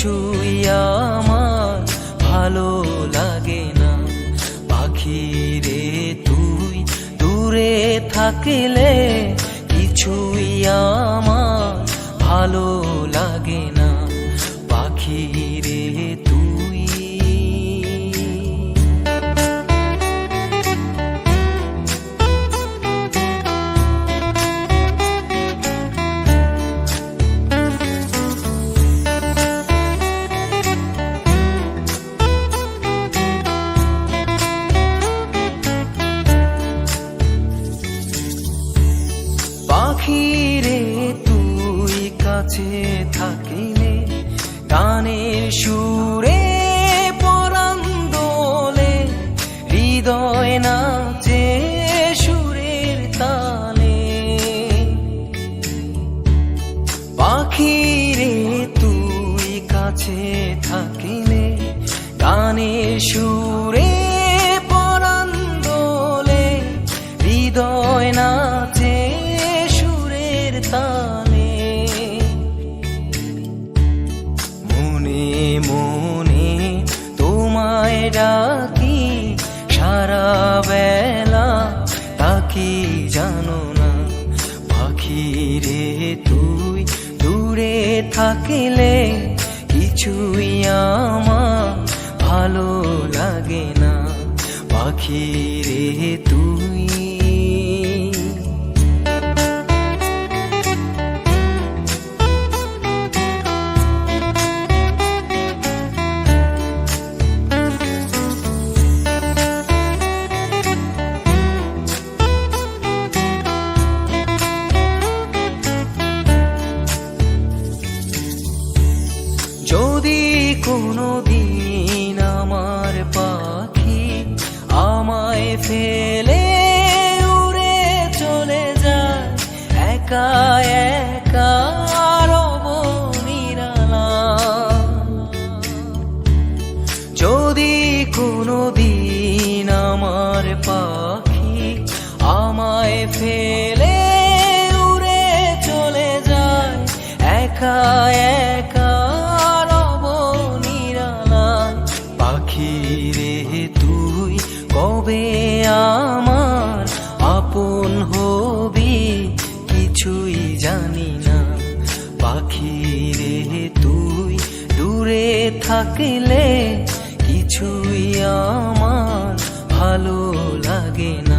কিছুই আমার ভালো লাগে না। পাখি রে তুই দূরে থাকলে কিছুই আমার ভালো লাগে না। পাখি রে তুই পাখি রে তুই কাছে থাকিলে গানের সুরে পরাণ দোলে, হৃদয় নাচে সুরের তালে। পাখি রে তুই কাছে থাকিলে গানের সুরে পরাণ দোলে, হৃদয় নাচে সুরের তালে। মনে মনে তোমায় ডাকি সারা বেলা, তাকি জানো না। পাখি রে তুই দূরে থাকিলে কিছুই আমার ভালো লাগে না। পাখি রে তুই যদি কোনো দিন আমার পাখি আমায় ফেলে উড়ে চলে যায়, একা একা রব নিরালাম। যদি কোনো দিন আমার পাখি আমায় ফেলে উড়ে চলে যায়, একা একা পাখি রে তুই কবে আমার আপন হবি কিছুই জানি না। পাখি রে তুই দূরে থাকলে কিছুই আমার ভালো লাগে না।